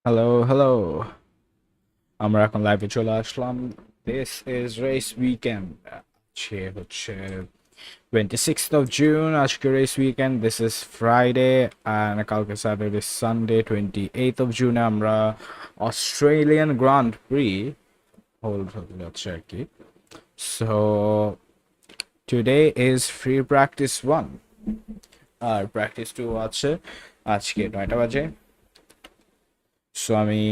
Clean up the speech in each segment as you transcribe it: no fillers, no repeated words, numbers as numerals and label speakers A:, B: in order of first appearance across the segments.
A: Hello, hello. আমরা এখন লাইভে চলে আসলাম। This is race weekend. আজকে হচ্ছে 26th of June। আজকে race weekend. This is Friday and কালকে Saturday Sunday 28th of June আমরা অস্ট্রেলিয়ান গ্র্যান্ড প্রি হোল্ড হতে যাচ্ছে আর কি। So today is free practice 1 আর প্র্যাকটিস 2 আছে আজকে 9টা বাজে। সো আমি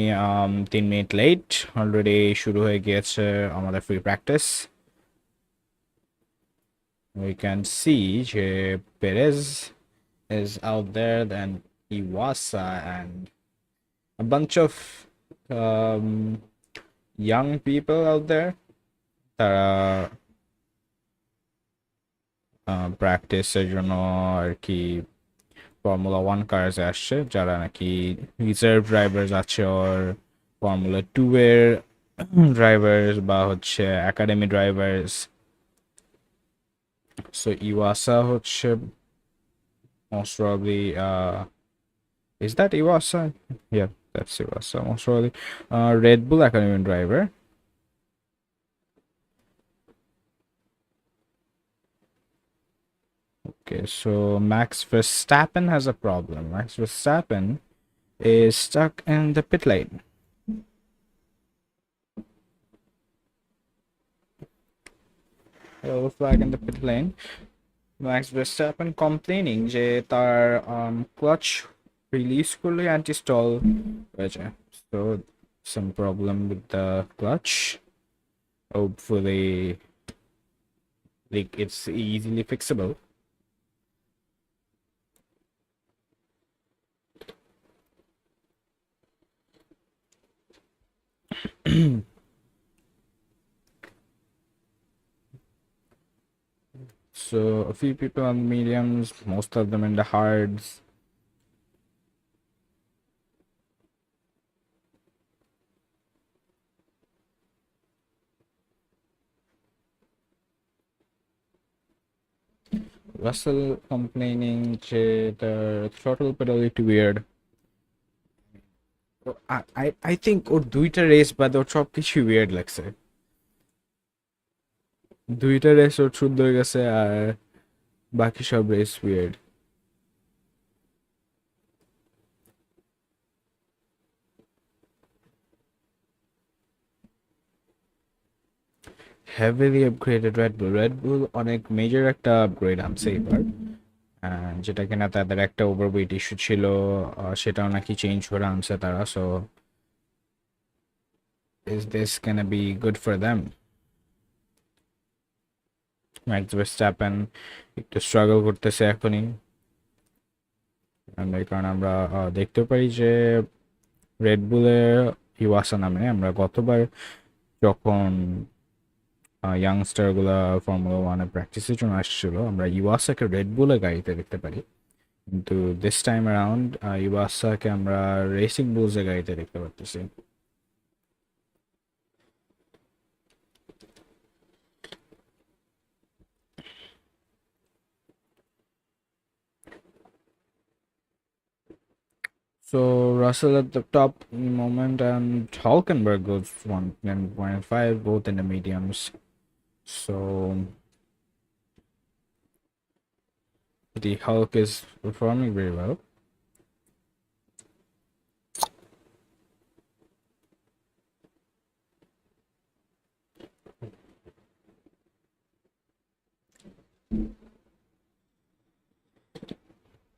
A: 3 মিনিট লেট, অলরেডি শুরু হয়ে গিয়েছে আমাদের free practice. We can see যে Perez is out there, then Iwasa and a bunch of um, young people out there তারা প্র্যাকটিসের জন্য আর কি ফর্মুলা 1 কার্সে আসছে, যারা নাকি রিজার্ভ ড্রাইভার্স আছে ওর ফর্মুলা 2 এর ড্রাইভার্স বা হচ্ছে একাডেমি ড্রাইভার্স। সো ইওয়াসা হচ্ছে most probably is that Iwasa? Yeah, that's Iwasa most probably. Red Bull Academy driver. Okay, so Max Verstappen has a problem. Max Verstappen is stuck in the pit lane. Yellow flag in the pit lane. Max Verstappen complaining যে তার clutch release করলে anti-stall হয়ে যায়. So some problem with the clutch. Hopefully, like it's easily fixable. So a few people on mediums, most of them in the hards. Russell complaining যে the throttle pedality weird. I think ওর দুইটা race বাদে ওর সব কিছু weird লাগছে। দুইটা race ওর সুন্দর গেছে আর বাকি সব race weird. Heavily upgraded Red Bull. Red Bull অনেক মেজর একটা আপগ্রেড আনছে এবার, যেটা কিনা তাদের একটা ওভারওয়েট ইস্যু ছিল, সেটাও নাকি চেঞ্জ করে আনছে তারা। So is this gonna be good for them? Max Verstappen একটু স্ট্রাগল করতেছে এখনই, এই কারণে আমরা দেখতে পাই যে রেড বুলের ইওয়াসা নামে আমরা গতবার যখন ইয়াংস্টারগুলা ফর্মুলা 1 প্র্যাকটিসের জন্য আসছিল আমরা ইওয়াসাকে রেড বুলের গাড়িতে দেখতে পারি, কিন্তু দিস টাইম অ্যারাউন্ড ইওয়াসাকে আমরা রেসিং বুলসের গাড়িতে দেখতে পারতেছি। So Russell at the top moment and Hulkenberg goes 1.5, both in the mediums. So the Hulk is performing very well.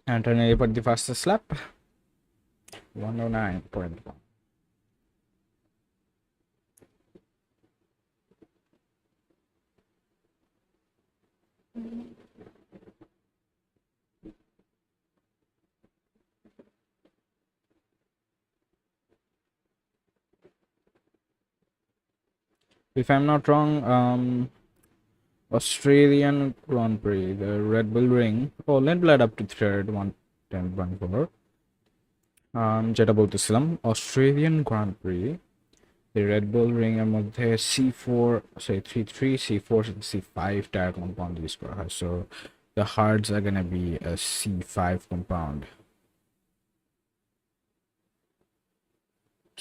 A: Antonelli for the fastest lap, 109.1. If I'm not wrong, Australian Grand Prix, the Red Bull Ring. Oh, Red Bull up to third, 110.4. যেটা বলতেছিলাম Australian grand pre, red বুল ring এর মধ্যে C3, C4, C5 tyre compound use করা হয়। So the hards are gonna be a C5 compound.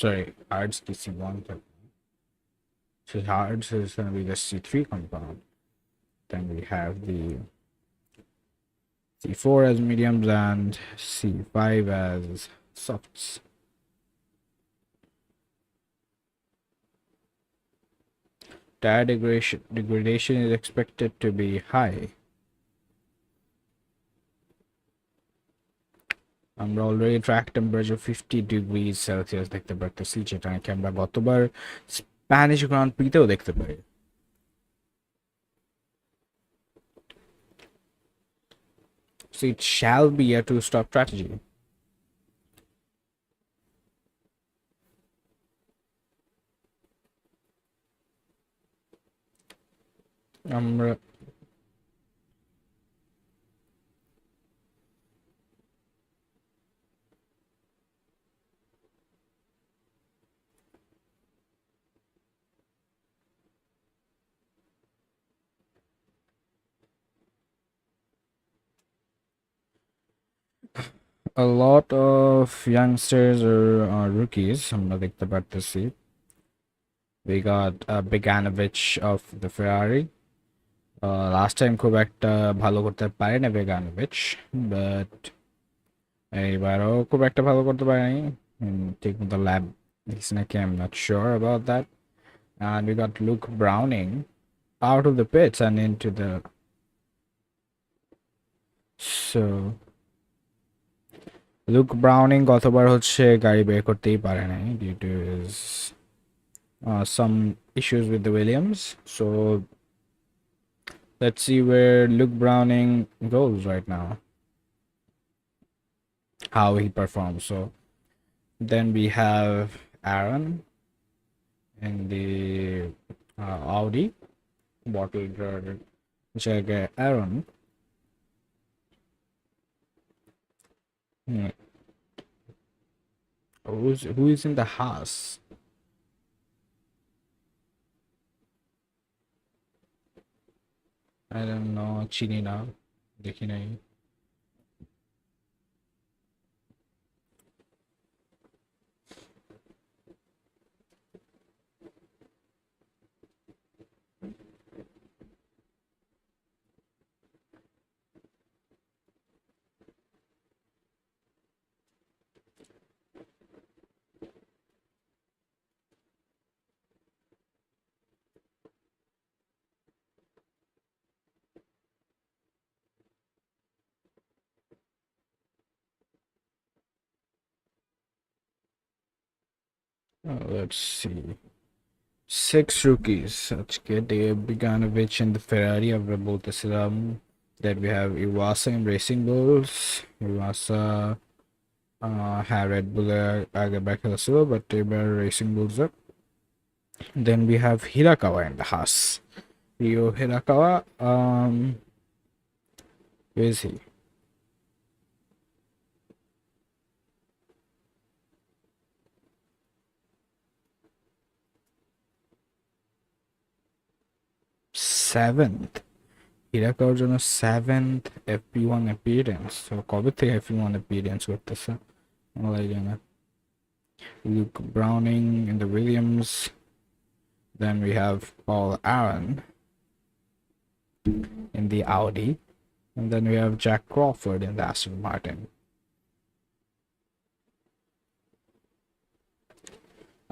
A: Sorry, hards DC1. So hards is going to be the C3 compound. Then we have the C4 as mediums and C5 as softs. Tire degradation is expected to be high. আমরা already track temperature 50 degree Celsius দেখতে পারতেছি, যেটা নাকি আমরা গতবার Spanish grand প্রিতেও দেখতে পারি। So it shall be a two-stop strategy. আমরা a lot of youngsters or rookies আমরা দেখতে পারতেছি। We got Beganovic of the Ferrari. Last time খুব একটা ভালো করতে পারে না Beganovic, but এইবারও খুব একটা ভালো করতে পারেনি। ঠিক মতো ল্যাব দিচ্ছে নাকি, I'm not sure about that. And we got Luke Browning out of the pits and into the so Luke Browning গতবার হচ্ছে গাড়ি বের করতেই পারে নাই due to his some issues with the Williams. So let's see where Luke Browning goes right now, how he performs. So then we have Aaron in the Audi bottle check Aaron. Who is in the Haas? I don't know. Chini na dekhi nahi. Let's see. 6 rookies. আজকে Dave Beganovic in the Ferrari আমরা বলতেছিলাম। Then we have Iwasa in Racing Bulls. Iwasa হ্যাঁ Red Bull আগে ব্যাখ্যা ছিল, but এবার Racing Bulls এর। Then we have Hirakawa in the Haas. Ryo Hirakawa, where is he? Seventh. হিরাকাওয়ার জন্য 7th FP1 appearance. So কবে থেকে FP1 appearance করতেছে আমার idea না। Luke Browning in the Williams. Then we have Paul Aaron in the Audi. And then we have Jack Crawford in the Aston Martin.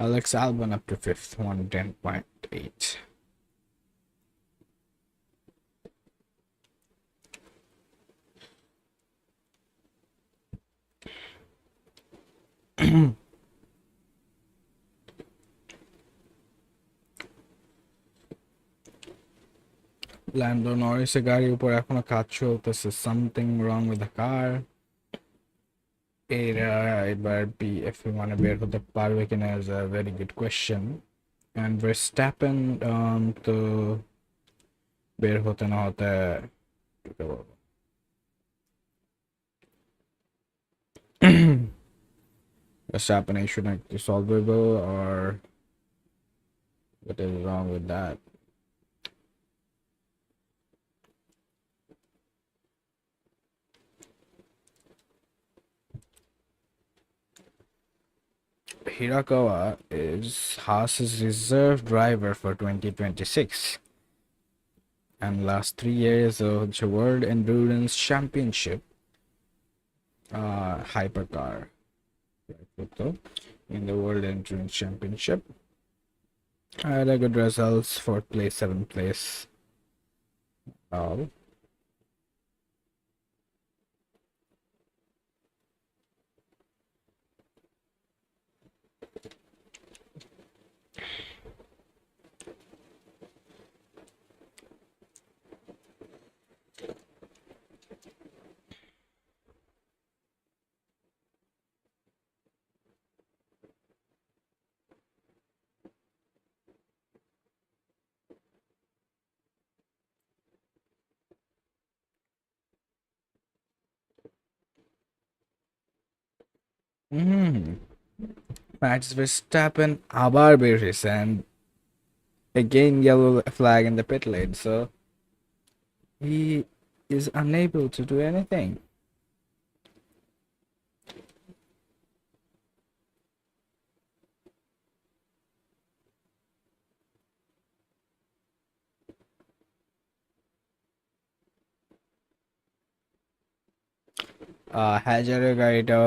A: Alex Albon up to 5th, 110.8. Lando Norris গাড়ির উপর এখনো কাজ চলতেছে, something wrong with the car. এরা এবার F1 এ বের হতে পারবে কিনা is a very good question. And Verstappen তো বের হতে না হতে Verstappen issue not solvable, or what is wrong with that? Hirakawa is Haas's reserve driver for 2026 and last 3 years of the World Endurance Championship hypercar in the World Endurance Championship. Had a good results, 4th place, 7th place. All. Max Verstappen আবার বের হয়েছে and again yellow flag in the pit lane, so he is unable to do anything. হ্যাজারের গাড়িটা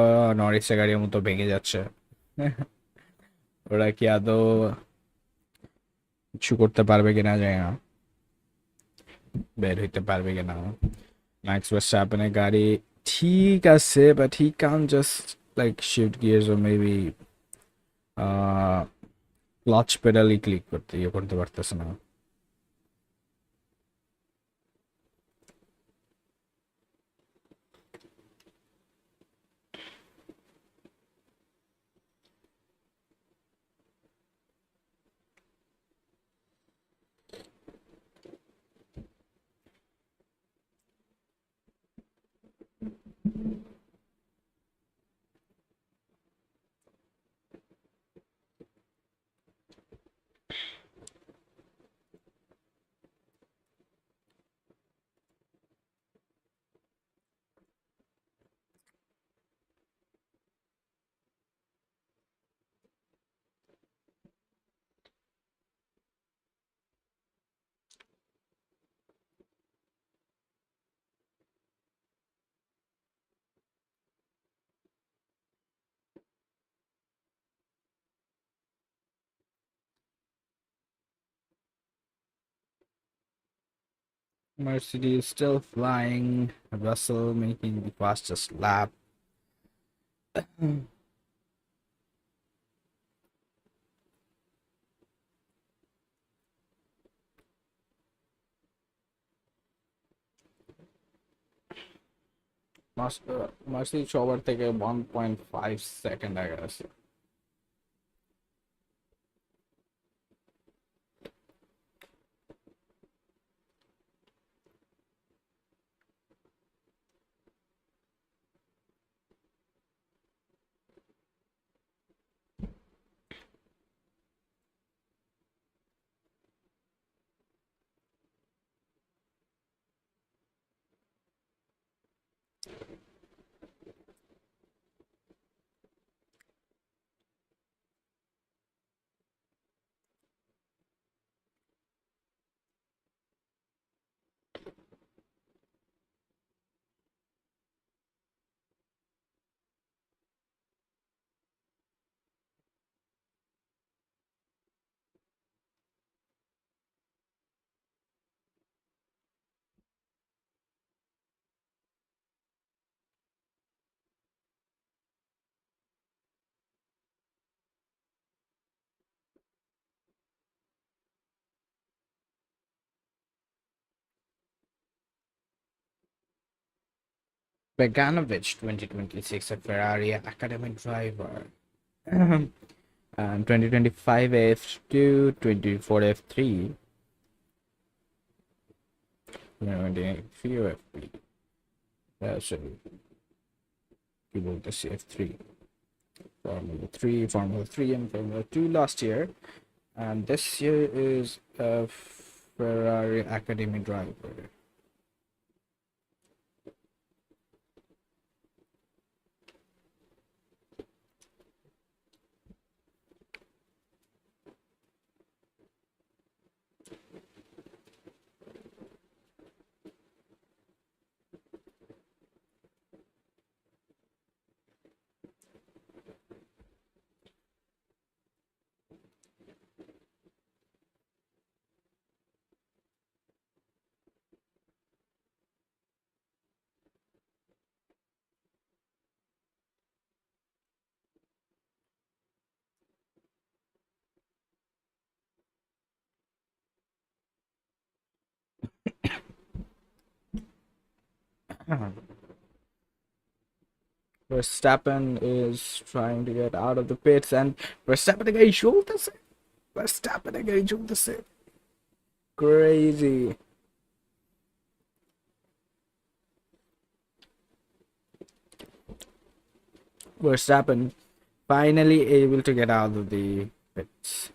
A: নরিসের গাড়ির মতো ভেঙে যাচ্ছে। ওরা কি আদৌ কিছু করতে পারবে কিনা জানি না, বের হইতে পারবে কিনা। ম্যাক্স ভার্স্টাপেনের গাড়ি ঠিক আছে, বাট হি কান জাস্ট লাইক শিফট গিয়ার্স ও মেবি ক্লাচ পেডালই ক্লিক করতে পারতেছে না। Mercedes still flying, Russell making the fastest lap. Mercedes সবার থেকে 1.5 সেকেন্ড আগে আছে। Beganovic 2026, a Ferrari Academy driver. And 2025 F2, 24 F3, 2023 F3. So, people to see F3. Formula 3 and Formula 2 last year. And this year is a Ferrari Academy driver. Verstappen is trying to get out of the pits, and Verstappen again shoulders it. Verstappen again shoulders it. Crazy. Verstappen finally able to get out of the pits.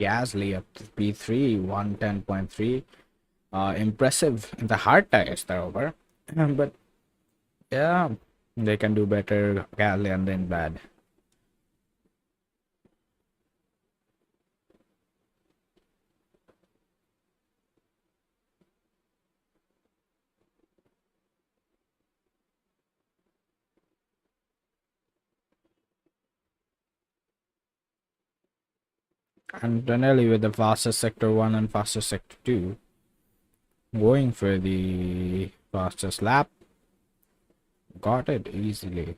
A: Gasly up to P3, 110.3. Impressive. The hard tires are over. But yeah, they can do better. Gasly and then bad. Antonelli with the fastest sector 1 and fastest sector 2. Going for the fastest lap. Got it easily.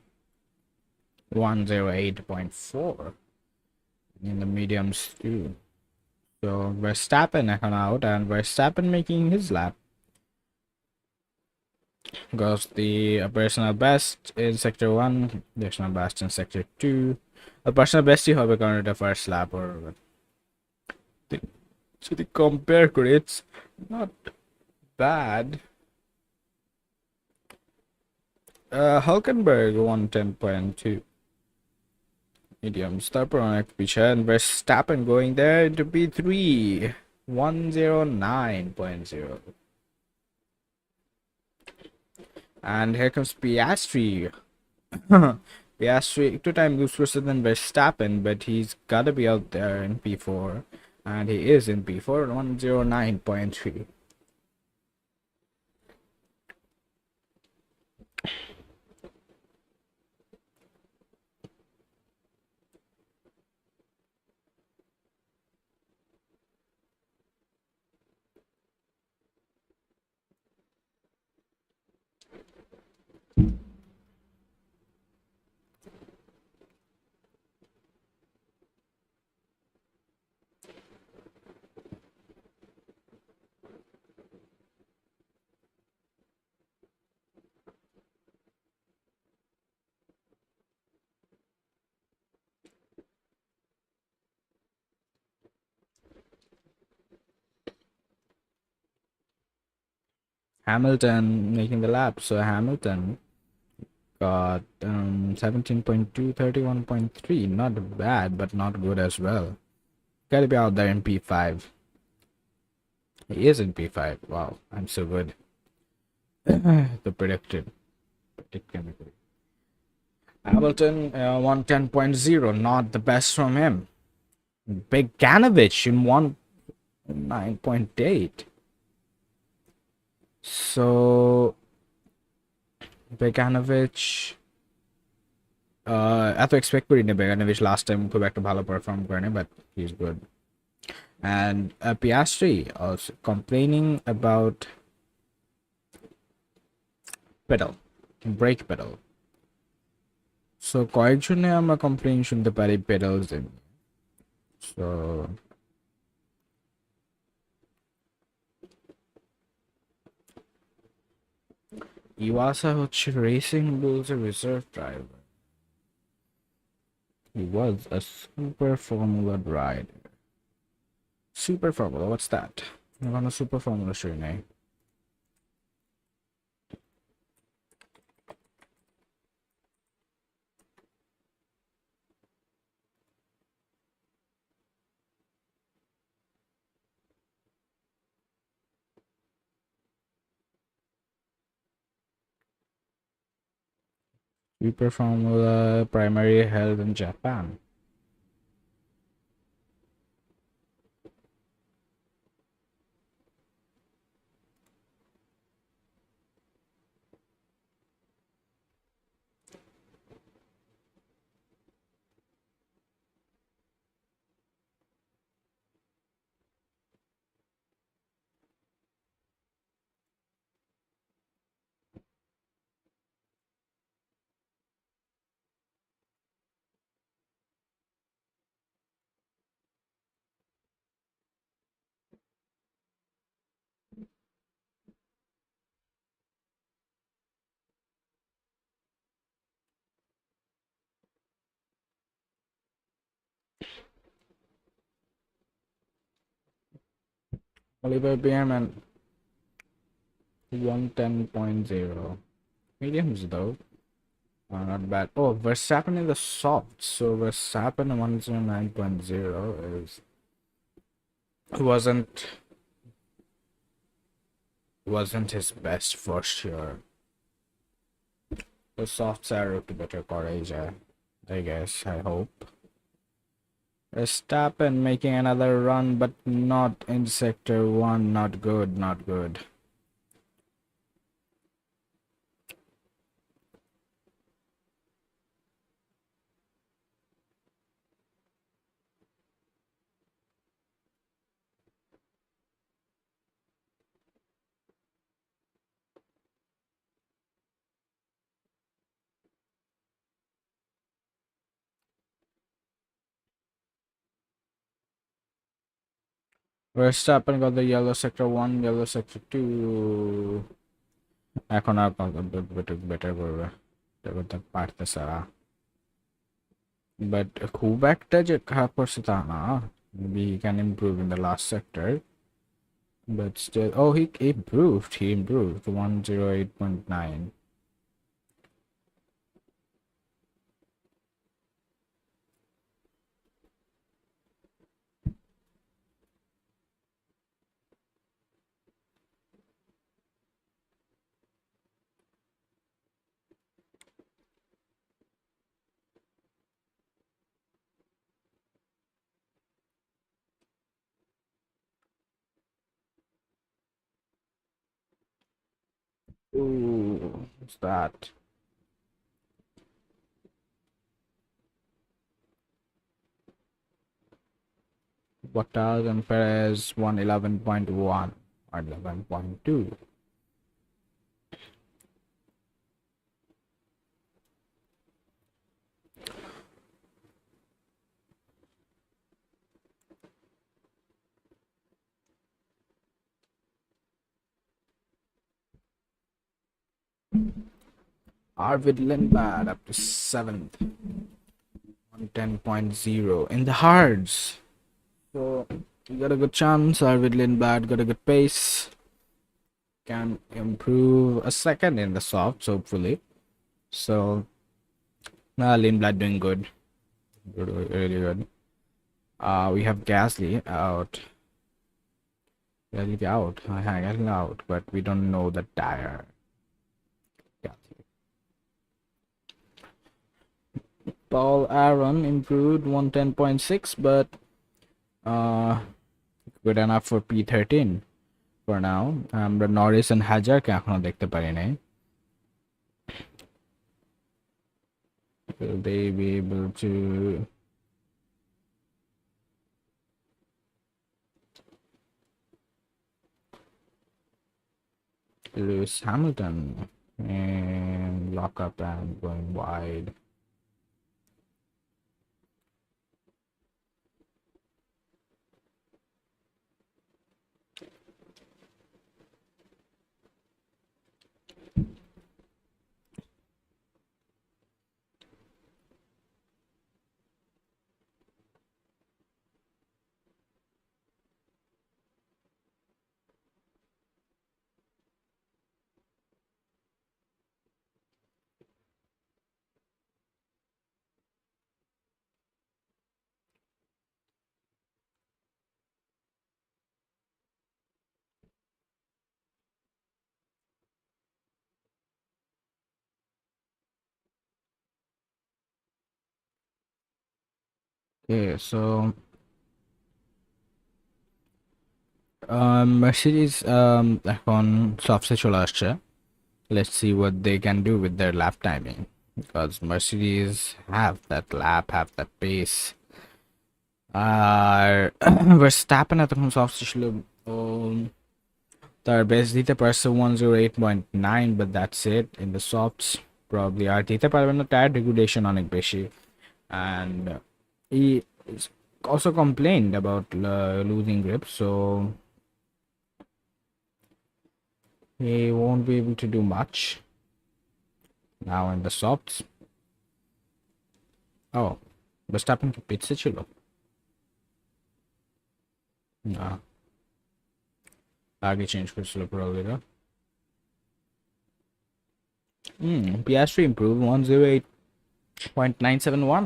A: 108.4 in the mediums too. So Verstappen এখন out, and Verstappen making his lap. Goes the personal best in sector 1, personal best in sector 2. A personal best হবে কারণ এটা first lap or যদি compare করি it's not bad. Hulkenberg 110.2 mediums, তারপর অনেক পিছে, and Verstappen going there to P3 109.0. And here comes Piastri. Piastri একটু time lose করছে than Verstappen, but he's gotta be out there in P4, and he is in P4 109.3. Hamilton making the lap, so Hamilton got 17.2, 31.3. Not bad, but not good as well. Gotta be out there in P5. He is in P5. Wow, I'm so good. The predicted. Hamilton 110.0, not the best from him. Bogdanovich in 19.8. So Bogdanovich এত expect করিনি Bogdanovich last time খুব একটা ভালো perform করেনি, but he's good. And Piastri also complaining about pedal, brake pedal. So কয়েকজনে আমরা complain শুনতে পারি pedals in. So Iwasa হচ্ছে Racing Bulls reserve driver. He was a Super Formula rider. Super Formula, what's that? I'm on a Super Formula show name. Super Formula primary held in Japan. Oliver Bierman 110.0. Mediums though. Not bad. Oh, Verstappen in the soft. So Verstappen 109.0 is wasn't wasn't his best for sure. The softs are to better courage, I guess. I hope. Verstappen making another run, but not in sector one. Not good. Not good. Verstappen got the yellow sector one, yellow sector two. এখন আর better করবে করতে পারতেছে না but খুব একটা যে খারাপ করছে তা না maybe he can improve in the last sector but still oh he improved 108.9. Ooh, what's that? Bottas and Perez 111.1 or 11.2. Arvid Lindblad up to 7th 110.0 in the hards. So you got a good chance. Arvid Lindblad got a good pace. Can improve a second in the softs, hopefully. So Lindblad doing good. Really good. We have Gasly out. Gasly out, but we don't know the tire. Gasly. Paul Aaron improved 110.6, but good enough for P13 for now. আমরা Norris and হাজারকে এখনো দেখতে পারি নাই. Will they be able to Lewis Hamilton and lock up and going wide? Okay, so Mercedes এখন সফটে চলে আসছে. Let's see what they can do with their lap timing, because Mercedes have that lap, have that pace. R Verstappen এতক্ষণ সফটে ছিল. um, তার best দিতে পারছে 108.9, but that's it in the softs. Probably আর দিতে পারবে না, টায়ার degradation অনেক বেশি. And he also complained about losing grip, so he won't be able to do much now in the softs. Oh, Verstappen কি পিটসে ছিল? না, আগে চেঞ্জ করেছিল probably না. Piastri improved 108.971.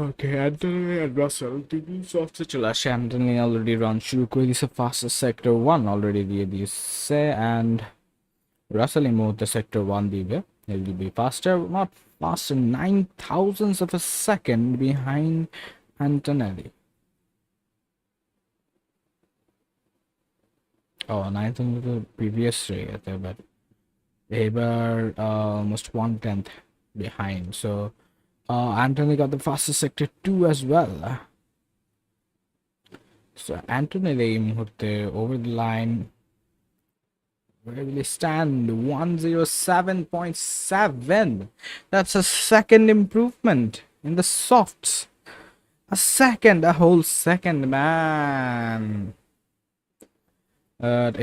A: Okay, Anthony and Russell didn't soft চলে আসে. Anthony already run শুরু করে দিয়েছে, fastest sector 1 already দিয়ে দিয়েছে, and Russell এই মুহূর্তে sector 1 দিবে. He will be faster, not faster, 9,000ths of a second behind Antonelli. Oh, 9,000 the previous race, but they were almost 1/10 behind. So Anthony got the fastest sector 2 as well. So Antonelli এই মুহূর্তে over the line. Where will he stand? 107.7. That's a second improvement in the softs. A whole second, man.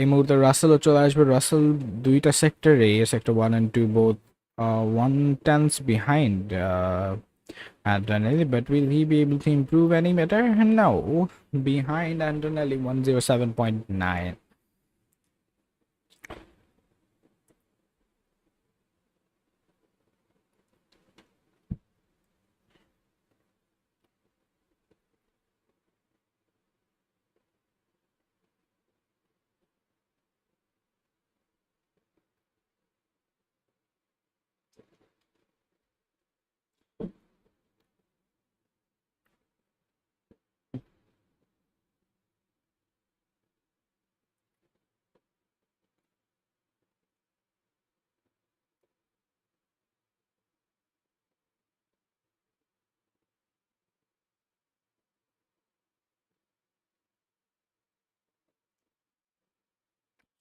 A: এই মুহূর্তে রাসেলও চলে আসবে. রাসেল দুইটা সেক্টরে, sector 1 and 2 both 1/10 behind Antonelli, but will he be able to improve any better? No, behind Antonelli 107.9.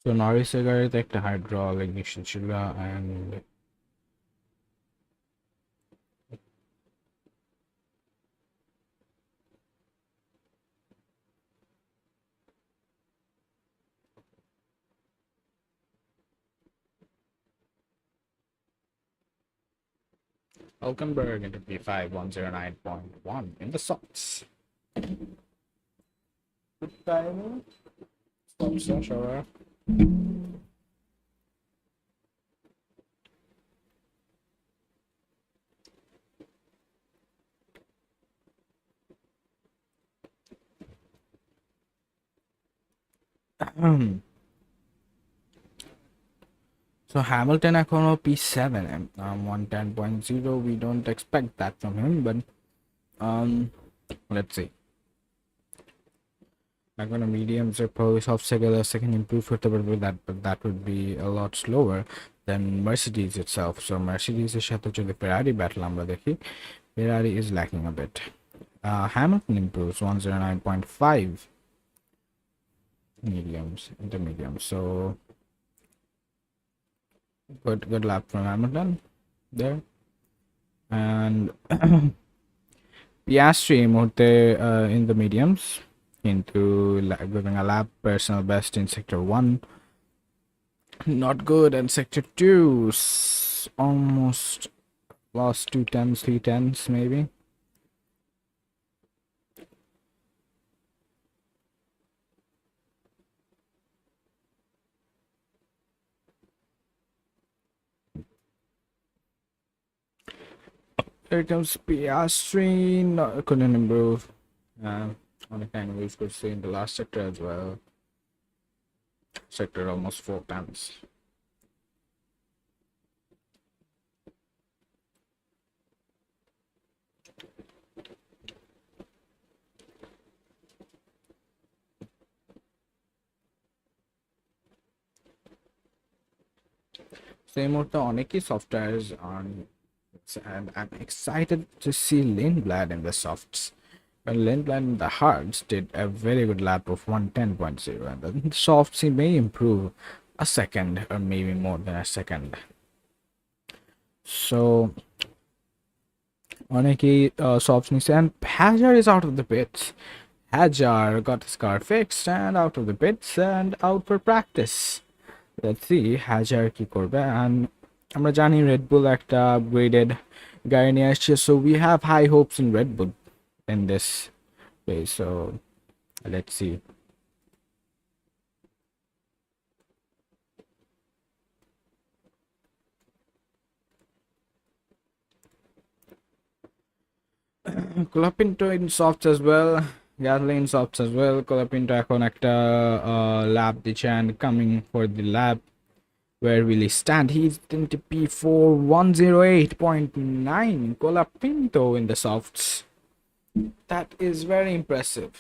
A: So Norrisের গাড়িতে একটা hydraulic issue ছিল, and Hulkenberg into P5 109.1 in the softs. Good timing. Stop, sure. So Hamilton এখনো P7, 110.0. We don't expect that from him, but let's see. এখন mediums are probably soft second improve করতে পারবে, but that would be a lot slower than Mercedes itself. So Mercedes এর সাথে যদি Ferrari battle আমরা দেখি, Ferrari is lacking a bit. Hamilton improves 109.5 mediums, intermediums. So good lap from Hamilton there. And Piastri মুহূর্তে in the mediums, into giving a lap, personal best in sector 1. Not good, and sector 2 almost lost 2/10, 3/10 maybe. Here comes Piastri, couldn't improve. অনেক time use করছি in the last sector as well. Sector almost 4 times. So এই মুহূর্তে অনেকই সফটওয়্যারস on, and I'm excited to see Lindblad in the softs. Well, Lindblad in the hards did a very good lap of 110.0, and the softs he may improve a second or maybe more than a second. So অনেকেই softs নিচ্ছে, and Hajar is out of the pits. Hajar got his car fixed and out of the pits and out for practice. Let's see Hajar কি করবে, and আমরা জানি Red Bull একটা upgraded গাড়ি নিয়ে আসছে, so we have high hopes in Red Bull in this race. So let's see. Colapinto in softs as well, Gasly in softs as well. Colapinto এখন একটা lap দিচ্ছে, and coming for the lap. Where will he stand? He's in the P4 108.9. Colapinto in the softs. That is very impressive.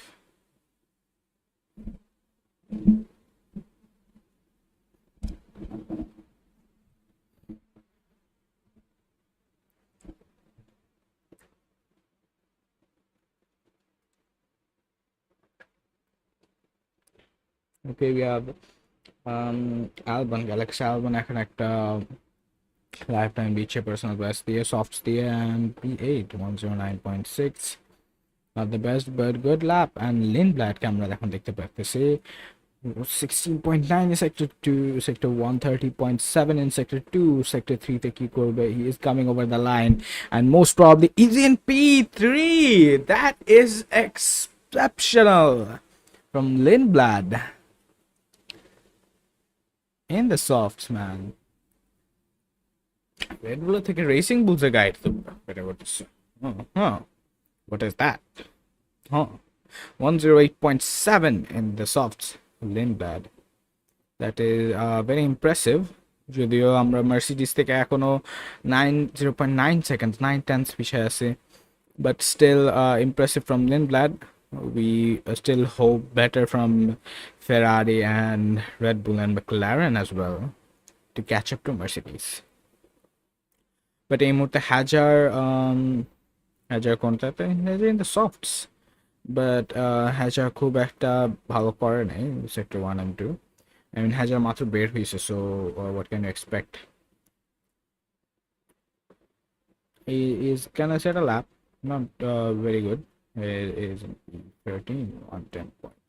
A: Okay, we have Albon, Galaxy Albon এখন একটা lifetime দিচ্ছে personal best দিয়ে, softs দিয়ে, and P8 109.6. Not the best but good lap. And Lindblad কে আমরা এখন দেখতে পাচ্ছি 16.9 in sector 2, sector 130.7 in sector 2, sector 3 তে কি করবে? He is coming over the line and most probably is in P3. That is exceptional from Lindblad in the softs, man. Red Bull থেকে Racing Bulls এর guide তো whatever this. What is that? 108.7 in the softs. Lindblad. That is very impressive. যদিও আমরা Mercedes থেকে এখনো 0.9 seconds 9/10 পিছিয়ে আছে, but still impressive from Lindblad. We still hope better from Ferrari and Red Bull and McLaren as well to catch up to Mercedes. But এই মুহূর্তে Hajar কোনটাতে? Hajar in the softs, but Hajar খুব একটা ভালো করে নাই sector 1 and 2. I mean, Hajar মাত্র বের হয়েছে, so what can you expect? He is gonna set a lap, not very good. It is 13 on 10 point.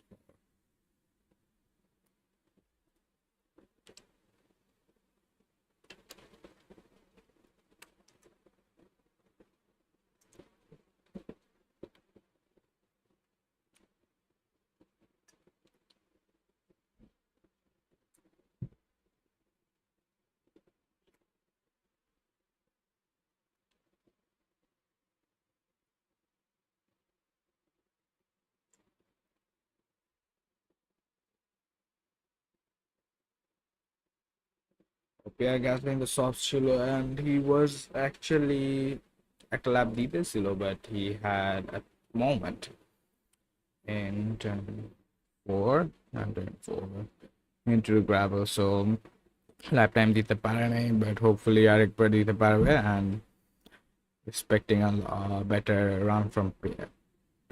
A: Pierre Gasly in the soft ছিল, and he was actually একটা lap দিতেছিল, but he had a moment in turn 4 and turn 4 into the gravel, so lap time দিতে পারে নাই, but hopefully আরেকবার দিতে পারবে, and expecting a better run from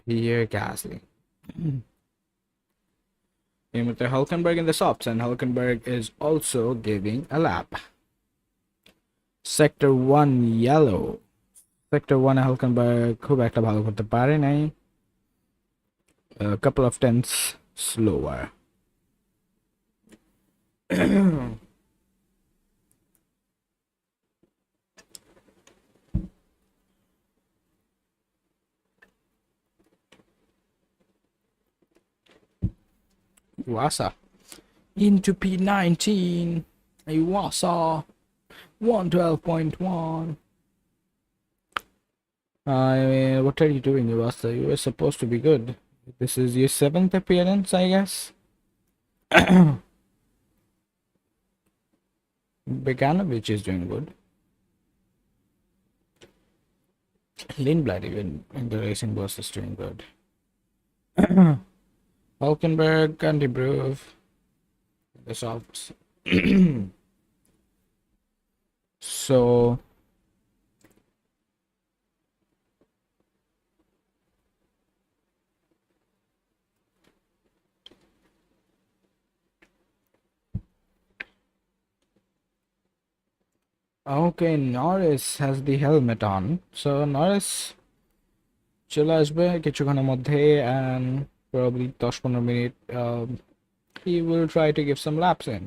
A: Pierre Gasly. Hulkenberg in the softs, and Hulkenberg is also giving a lap. Sector 1 yellow. Sector 1 Hulkenberg খুব একটা ভালো করতে পারে নাই. A couple of tenths slower. Iwasa into P19. Iwasa 112.1. I mean, what are you doing, Iwasa? You were supposed to be good. This is your seventh appearance, I guess. Beganovic is doing good. Lindblad even in the racing boss is doing good. Hulkenberg can't improve. The softs. So okay, Norris has the helmet on. So Norris চলে আসবে কিছুক্ষণের মধ্যে and probably 10-15 minute he will try to give some laps in.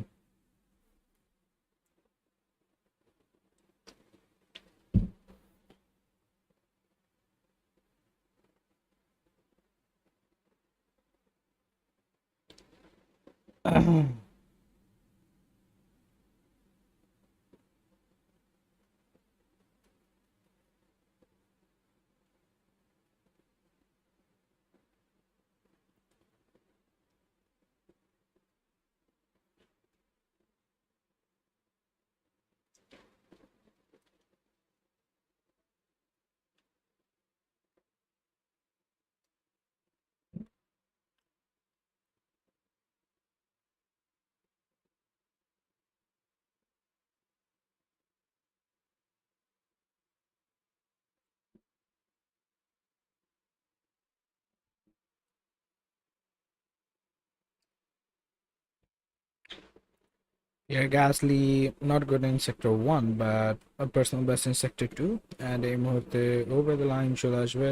A: Yeah, Gasly not good in sector 1 but a personal best in sector 2 and a মুহূর্তে over the line চলে আসবে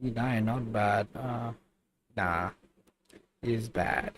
A: Nah, not bad. Nah, is bad.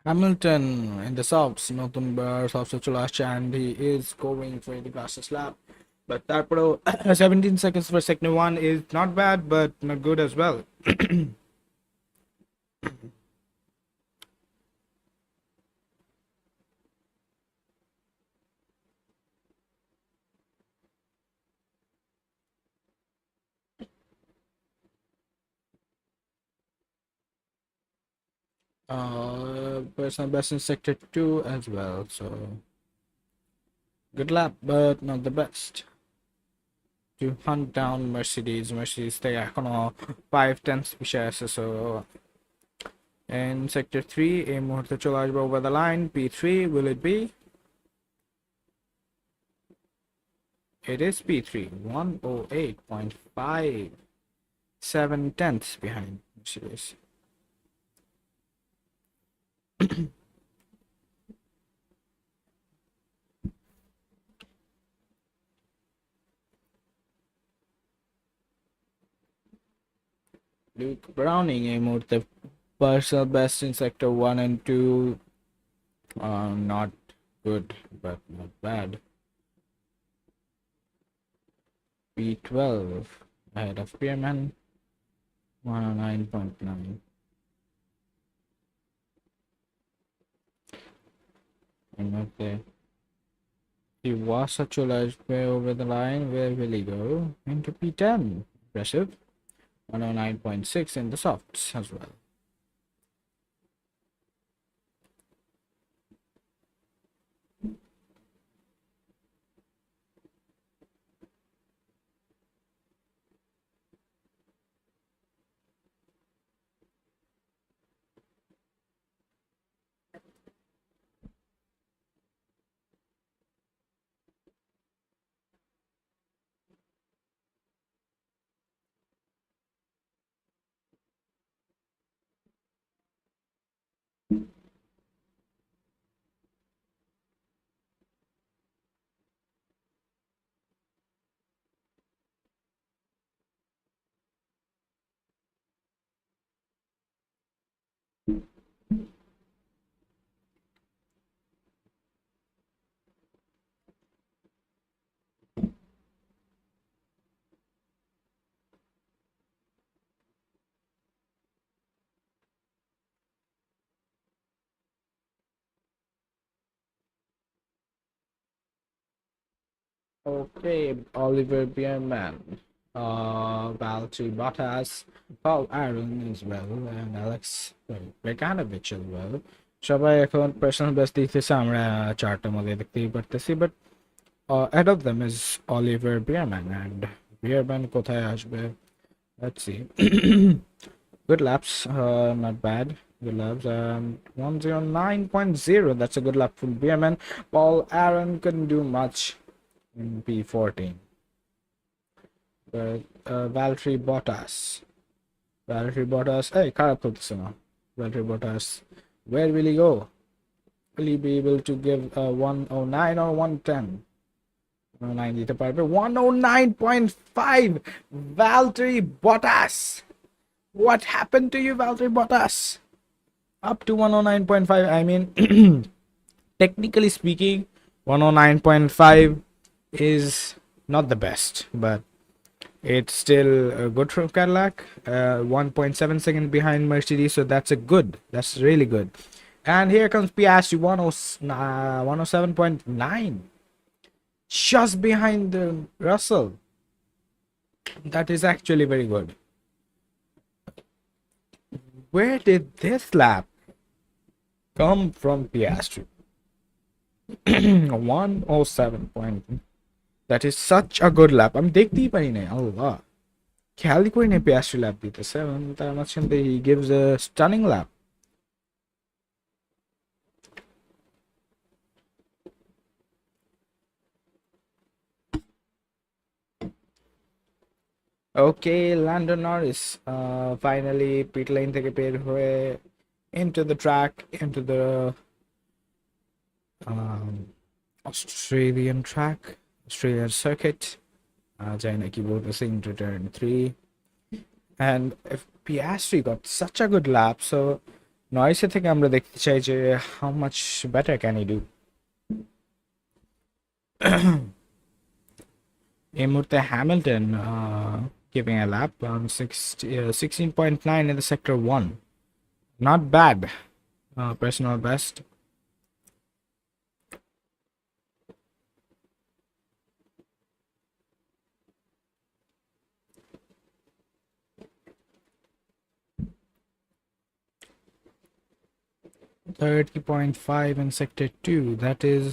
A: Hamilton in the softs, নতুন softs চলে আসছে and he is going for the fastest lap. But তারপরেও 17 seconds for sector 1 is not bad but not good as well. Personal best in sector 2 as well, so good lap but not the best. To hunt down Mercedes থেকে এখনো 5 tenths পিছিয়ে আছে, so in sector 3 এই মুহূর্তে চলে আসবে over the line P3. Will it be? It is P3. 108.5, 7 tenths behind Mercedes. Luke Browning এই মুহূর্তে personal best in sector 1 and 2. Not good but not bad. P12 ahead of Pierman. 109.9. Okay. He was actualized way over the line. Where will he go? Into P10. Impressive. 109.6 in the softs as well. Okay, Oliver Bierman, Valtteri Bottas, Paul Aaron as well, and Alex Veganovic as well. সবাই এখন personal best দিতেছে আমরা চারটার মধ্যে দেখতেই পারতেছি, but ahead of them is Oliver Bierman, and Bierman কোথায় আসবে? Let's see. Good laps, not bad. Good laps. 109.0. That's a good lap for Bierman. Paul Aaron couldn't do much in P14. But Valtteri Bottas. Hey, খারাপ করতেছে না. Valtteri Bottas. Where will he go? Will he be able to give 109 or 110? 109 দিতে পারবে. 109.5. Valtteri Bottas. What happened to you, Valtteri Bottas? Up to 109.5. I mean, technically speaking, 109.5 is not the best, but it's still good from Cadillac. 1.7 seconds behind Mercedes, so that's really good. And here comes Piastri, 107.9, just behind Russell. That is actually very good. Where did this lap come from, Piastri? 107 point. That is such a good lap. I'm দেখতেই পারি না, আল্লাহ খেয়ালই করি না Piastri lap দিতেছে, তার মাঝখানে he gives a stunning lap. Okay, Lando Norris finally pit lane থেকে বের হয়ে into the track, into the Australian track, Australian circuit. Jaina ki bolteche into turn 3. And if Piastri got such a good lap, so Norris থেকে আমরা দেখতে চাই যে how much better can he do. এই মুহূর্তে Hamilton giving a lap on 16.9 in the sector 1. Not bad. Personal best. .5 in sector 2. That is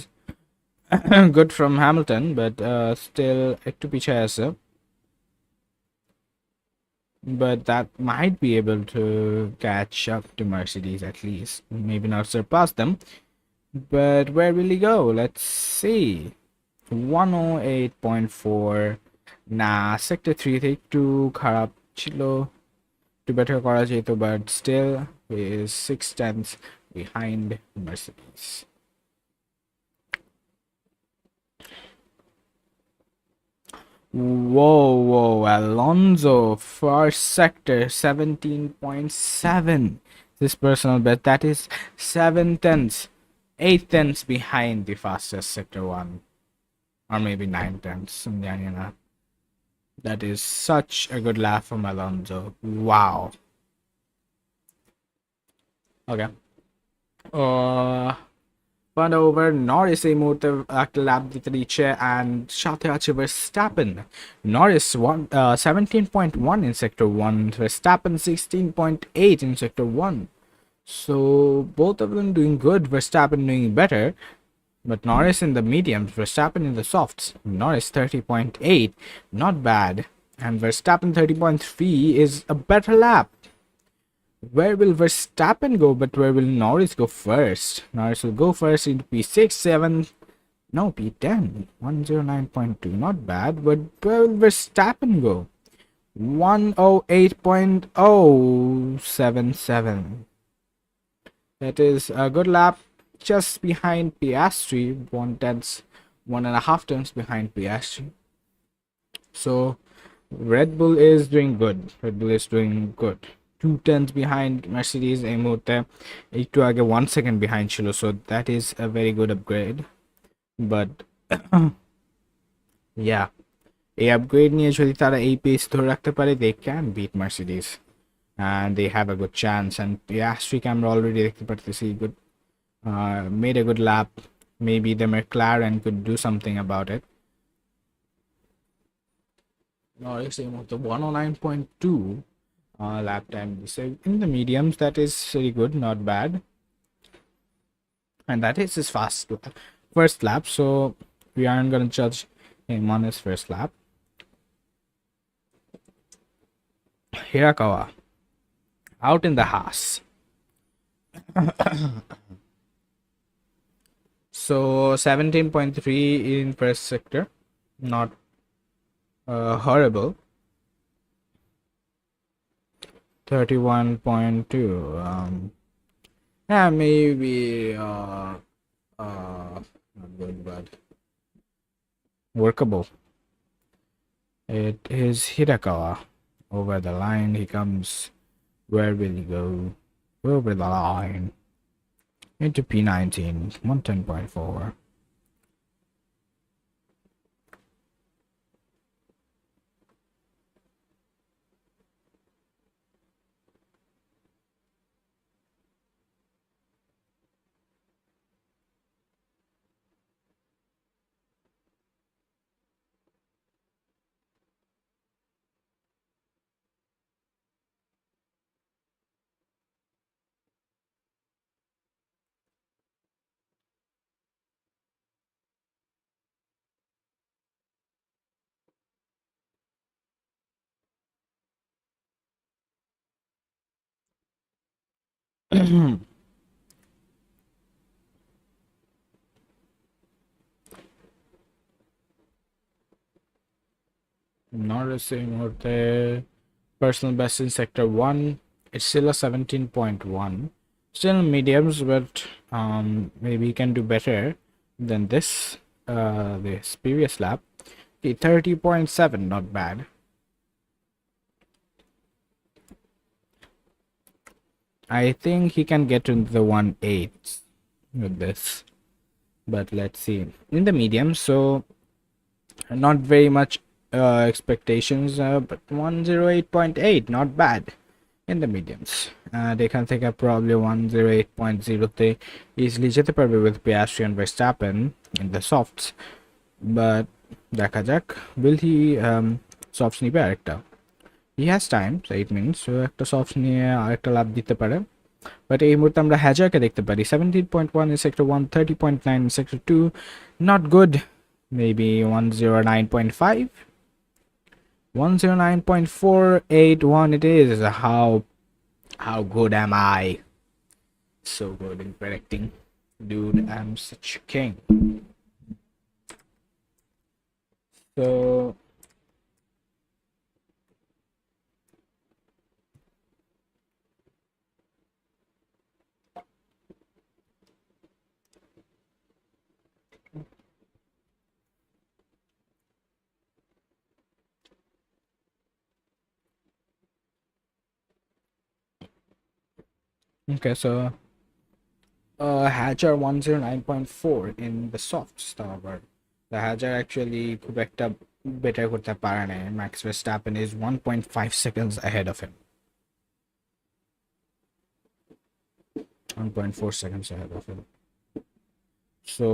A: good from Hamilton, but still একটু পিছায় আছে. But that might be able to catch up to Mercedes at least. Maybe not surpass them. But where will he go? Let's see. 108.4. Nah, sector 3 তে একটু খারাপ ছিল. একটু better করা যেত, but still is 6 tenths behind Mercedes. Whoa, Alonso, first sector, 17.7. This personal bet, that is 7 tenths, 8 tenths behind the fastest sector 1. Or maybe 9 tenths. That is such a good lap from Alonso. Wow. Okay. But over Norris এই মুহূর্তে একটা ল্যাপ দিতে দিচ্ছে, and সাথে আছে Verstappen. Norris 17.1 in sector 1, Verstappen 16.8 in sector 1. So both of them doing good. Verstappen doing better, but Norris in the mediums, Verstappen in the softs. Norris 30.8, not bad, and Verstappen 30.3 is a better lap. Where will Verstappen go, but where will Norris go first? Norris will go first into P6, 7, no, P10, 109.2, not bad, but where will Verstappen go? 108.077. That is a good lap, just behind Piastri, 1.5 tenths behind Piastri. So Red Bull is doing good. 2 tenths behind Mercedes এই মুহূর্তে, একটু আগে 1 second behind ছিল, so that is a very good upgrade. But yeah, এই upgrade নিয়ে যদি তারা এই পেস ধরে রাখতে পারে, they can beat Mercedes and they have a good chance. And Piastri আমরা already দেখতে পারতেছি good, made a good lap. Maybe the McLaren could do something about it. Norris aim of the 109.2 lap time. So in the mediums, that is very good, not bad. And that is his first lap. So we aren't going to judge him on his first lap. Hirakawa out in the Haas. So 17.3 in first sector, not horrible. 31.2. Yeah, maybe not good, but workable. It is Hirakawa over the line. He comes. Where will he go? Over the line into P19, 110.4. Norris Morte, personal best in sector 1. It's still a 17.1. Still mediums, but maybe he can do better than this previous lap. Okay, 30.7, not bad. I think he can get into the 1/8 with this, but let's see. In the mediums, so not very much expectations, but 108.8, not bad in the mediums. এখান থেকে probably 108.0 তে easily যেতে পারবে with Piastri and Verstappen in the softs, but দেখা যাক, will he softs নিবে আরেকটা? He has time, so it means so একটা softs নিয়ে আরেকটা লাভ দিতে পারে। বাট এই মুহূর্তে আমরা হ্যাজারকে দেখতে পারি 17.1 in sector 1, 30.9 in sector 2, not good. Maybe 109.5, 109.481 it is. How good am I? So good in predicting, dude. I'm such a king. So okay, so Hajar 109.4 in the softs, however. The Hajar actually খুব একটা better করতে পারে না. Max Verstappen is 1.5 seconds ahead of him. 1.4 seconds ahead of him. So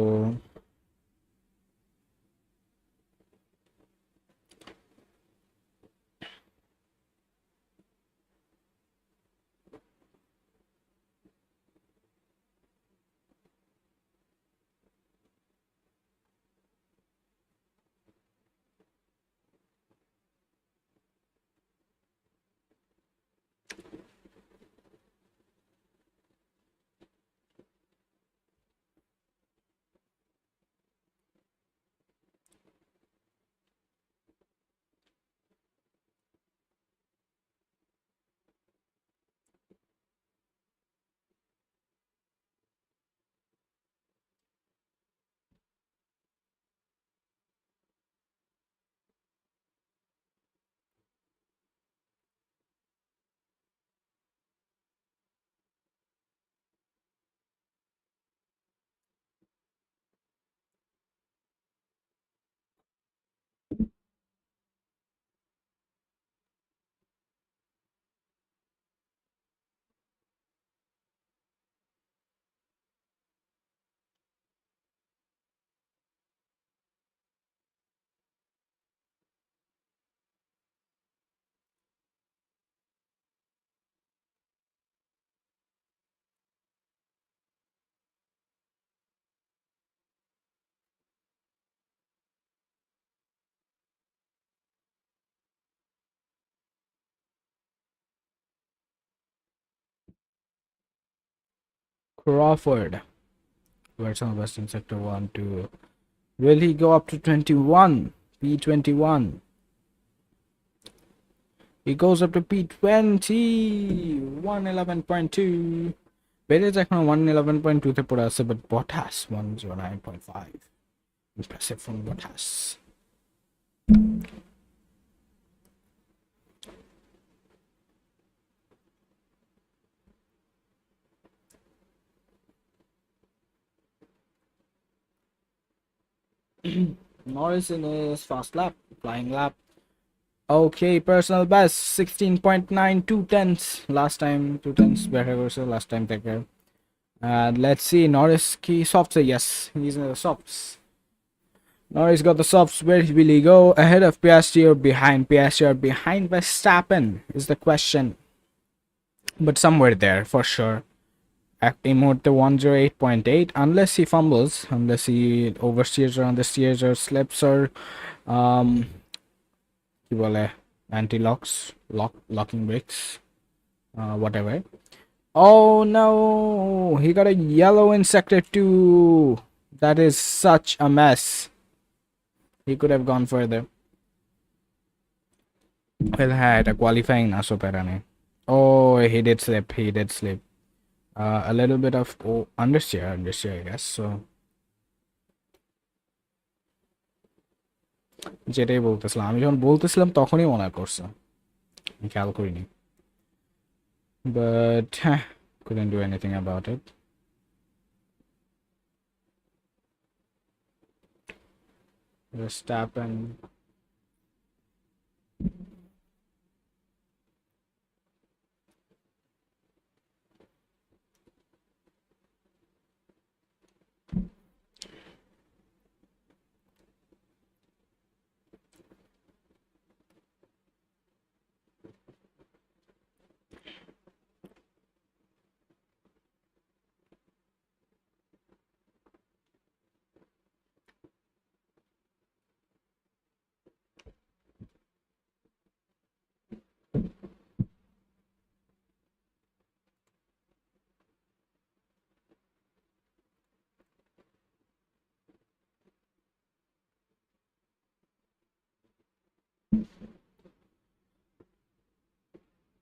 A: Crawford. Personal best in sector 1 to. Will he go up to 21? P21. He goes up to P20. 111.2. Perez এখন 111.2 তে পড়ে আছে, but Bottas 109.5. Impressive from Bottas. Norris in his fast lap, flying lap. Okay, personal best 16.9, 2 tenths. Last time 2 tenths better versus last time take. And let's see, Norris key softs. Yes, he's in the softs. Norris got the softs. Where will he go? Ahead of Piastri or behind Piastri or behind Verstappen is the question. But somewhere there for sure. At এই মুহূর্তে 108.8, unless he fumbles, unless he oversteers or understeers or slips or কি বলে anti-locks, locking brakes, whatever. Oh no, he got a yellow in sector 2. That is such a mess. He could have gone further. Well, had a qualifying na so pera nahi. Oh, he did slip. A little bit of understeer, I guess. So যেটাই বলতেছিলাম, আমি যখন বলতেছিলাম তখনই মনে করছে, খেয়াল করিনি, but couldn't do anything about it. Verstappen.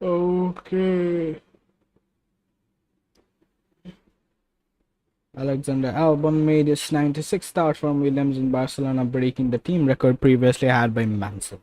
A: Okay. Alexander Albon made his 96th start from Williams in Barcelona, breaking the team record previously had by Mansell.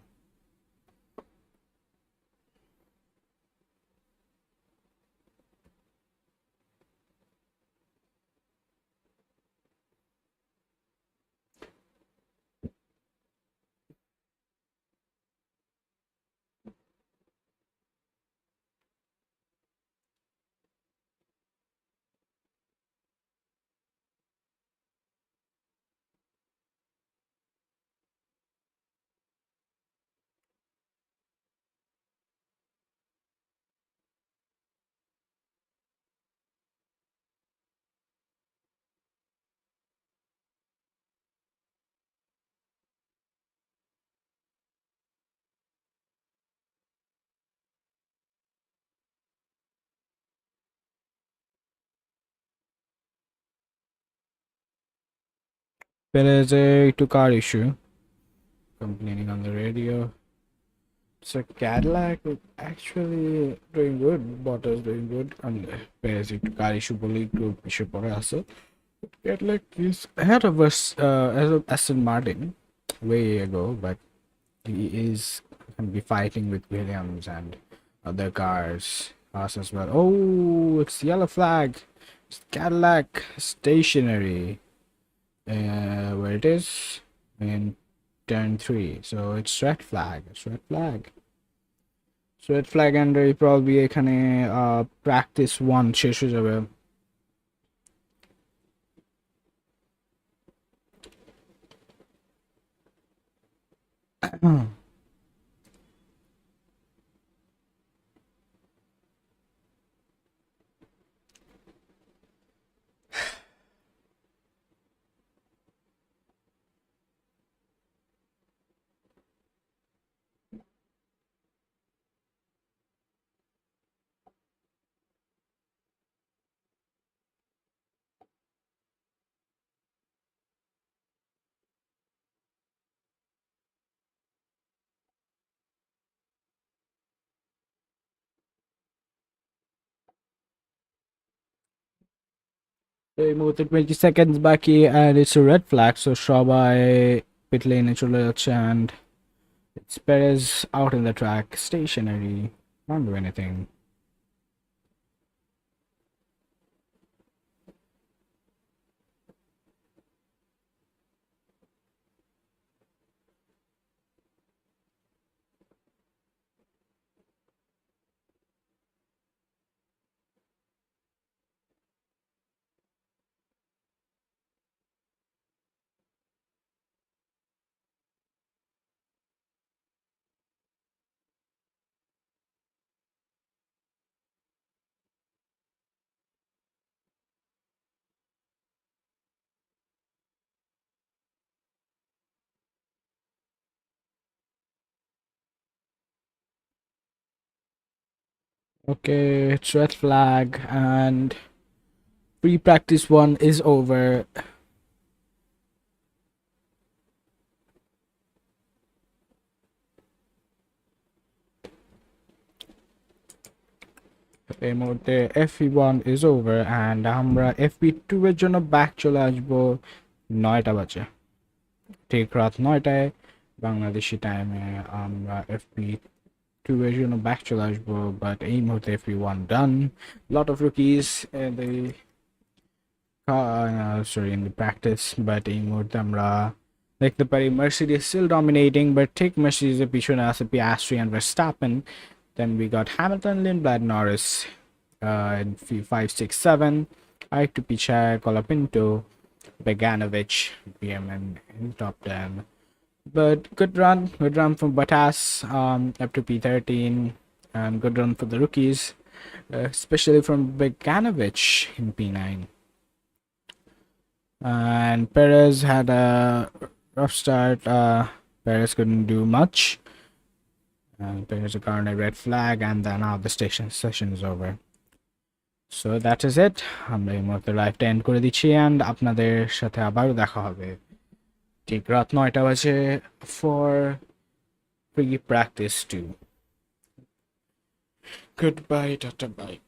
A: There is a car issue. Complaining on the radio. So Cadillac is actually doing good. Bottas doing good. And Perez car issue boli to issue pore ase. Cadillac is ahead of us as of Aston Martin way ago, but he is going to be fighting with Williams and other cars. Us as well. Oh, it's yellow flag. It's Cadillac stationary. Where it is in turn 3, so it's red flag. So red flag and probably এখানে practice 1 শেষ হয়ে যাবে. এই মুহূর্তে 20 seconds বাকি and it's a red flag, so সবাই pit lane এ চলে যাচ্ছে and it's Perez out in the track, stationary, can't do anything. Okay, it's red flag and pre-practice one is over. এই মুহূর্তে FP1 is over and আমরা FP2 এর জন্য back চলে আসবো 9টা বাজে, ঠিক রাত 9টায় বাংলাদেশি টাইমে আমরা FP2 এর জন্য ব্যাক চলে আসবো, বাট এই মুহূর্তে FP1 done, lot of rookies in the in the practice, but এই মুহূর্তে আমরা দেখতে পারি Mercedes still dominating, but ঠিক Mercedes এর পিছনে আছে Piastri and Verstappen. Then we got Hamilton, Lindblad, Norris in 5, 6, 7. Aik to Picha, Colapinto, Beganovic, BMN in top 10. But good run from Bottas up to P13, and good run for the rookies, especially from Beganovic in P9. And Perez had a rough start. Perez couldn't do much. And there's a current red flag, and then now the session is over. So that is it. আমরা এই মুহূর্তে লাইভটা and করে দিচ্ছি and আপনাদের সাথে আবারও দেখা হবে ঠিক রাত 9টা বাজে for pre-practice 2. Goodbye, tata, bye.